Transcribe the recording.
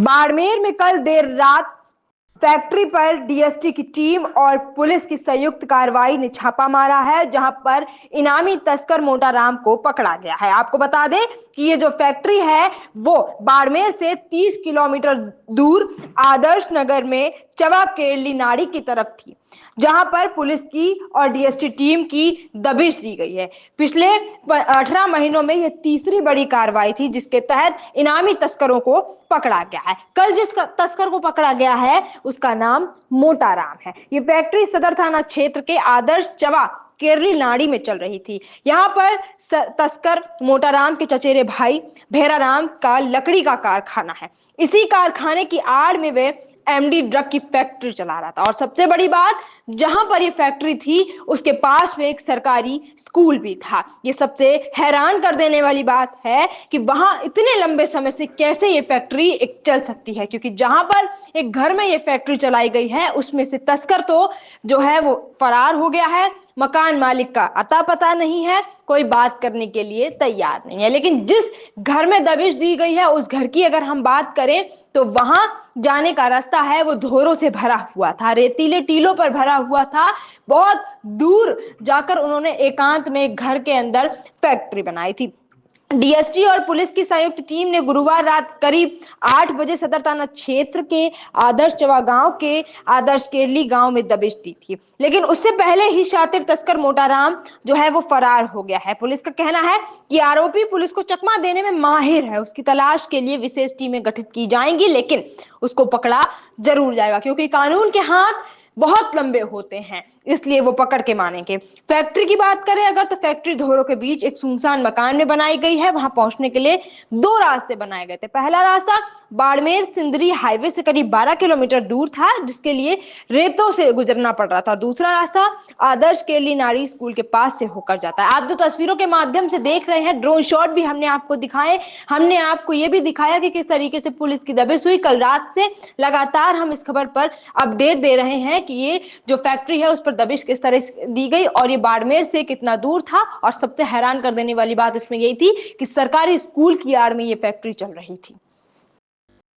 बाड़मेर में कल देर रात फैक्ट्री पर डीएसटी की टीम और पुलिस की संयुक्त कार्रवाई ने छापा मारा है, जहां पर इनामी तस्कर मोटाराम को पकड़ा गया है। आपको बता दें कि ये जो फैक्ट्री है वो बाड़मेर से 30 किलोमीटर दूर आदर्श नगर में चवा केरली नाड़ी की तरफ थी, जहां पर पुलिस की और डीएसटी टीम की दबिश दी गई है। पिछले 18 महीनों में यह तीसरी बड़ी कार्रवाई थी जिसके तहत इनामी तस्करों को पकड़ा गया है। कल जिस तस्कर को पकड़ा गया है उसका नाम मोटाराम है। ये फैक्ट्री सदर थाना क्षेत्र के आदर्श चवा केरली नाड़ी में चल रही थी। यहाँ पर तस्कर मोटाराम के चचेरे भाई भेराराम का लकड़ी का कारखाना है। इसी कारखाने की आड़ में वे एमडी ड्रग की फैक्ट्री चला रहा था। और सबसे बड़ी बात, जहां पर ये फैक्ट्री थी उसके पास में एक सरकारी स्कूल भी था। ये सबसे हैरान कर देने वाली बात है कि वहां इतने लंबे समय से कैसे ये फैक्ट्री एक चल सकती है, क्योंकि जहां पर एक घर में ये फैक्ट्री चलाई गई है उसमें से तस्कर तो जो है वो फरार हो गया है। मकान मालिक का अता पता नहीं है, कोई बात करने के लिए तैयार नहीं है। लेकिन जिस घर में दबिश दी गई है उस घर की अगर हम बात करें तो वहां जाने का रास्ता है वो धोरों से भरा हुआ था, रेतीले टीलों पर भरा हुआ था। बहुत दूर जाकर उन्होंने एकांत में एक घर के अंदर फैक्ट्री बनाई थी। डीएसटी और पुलिस की संयुक्त टीम ने गुरुवार रात करीब 8 बजे सदर थाना क्षेत्र के आदर्श चवा गांव के आदर्श केरली गांव में दबिश दी थी, लेकिन उससे पहले ही शातिर तस्कर मोटाराम जो है वो फरार हो गया है। पुलिस का कहना है कि आरोपी पुलिस को चकमा देने में माहिर है। उसकी तलाश के लिए विशेष टीमें गठित की जाएंगी, लेकिन उसको पकड़ा जरूर जाएगा, क्योंकि कानून के हाथ बहुत लंबे होते हैं, इसलिए वो पकड़ के मानेंगे। फैक्ट्री की बात करें अगर तो फैक्ट्री धोरों के बीच एक सुनसान मकान में बनाई गई है। वहां पहुंचने के लिए 2 रास्ते बनाए गए थे। पहला रास्ता बाड़मेर सिंदरी हाईवे से करीब 12 किलोमीटर दूर था, जिसके लिए रेतों से गुजरना पड़ रहा था। दूसरा रास्ता आदर्श केरली नाड़ी स्कूल के पास से होकर जाता है। आप जो तस्वीरों के माध्यम से देख रहे हैं, ड्रोन शॉट भी हमने आपको दिखाए। हमने आपको ये भी दिखाया कि किस तरीके से पुलिस की दबिश हुई। कल रात से लगातार हम इस खबर पर अपडेट दे रहे हैं कि ये जो फैक्ट्री है उस पर दबिश किस तरह दी गई और ये बाड़मेर से कितना दूर था। और सबसे हैरान कर देने वाली बात इसमें यही थी कि सरकारी स्कूल की आड़ में ये फैक्ट्री चल रही थी।